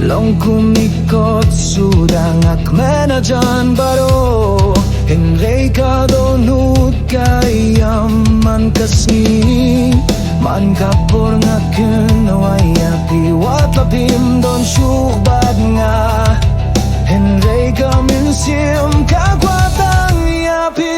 Long kumikot sudang akmenajan baro Henry kadonut kayam man kasni Man kapor nga kunawaya piwat lapim don syukbad nga Henry kaminsim kakwatang yapi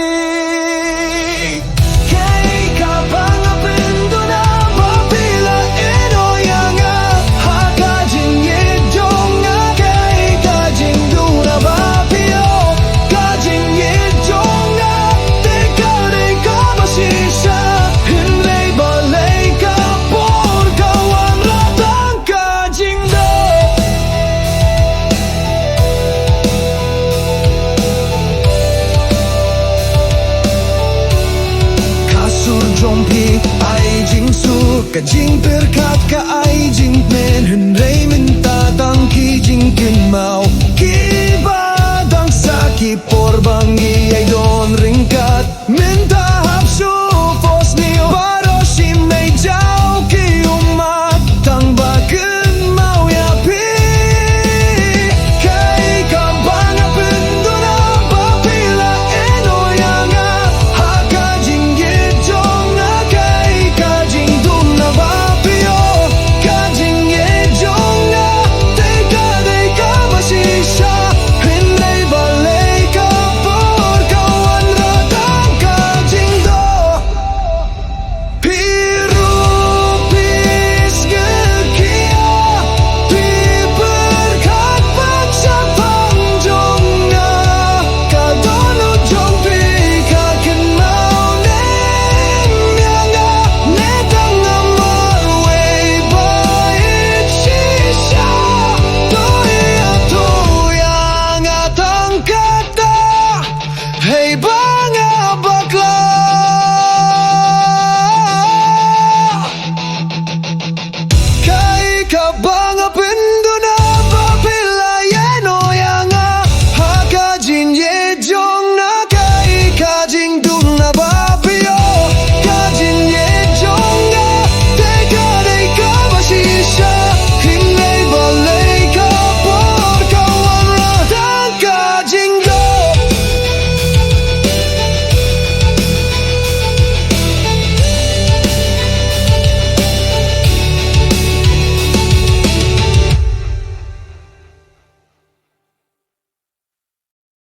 Jompi ay jingsu Kajing perkat ka ay jing men Henry minta tangki jing kinmau Kibadang sa kipor bangi ay don ringkat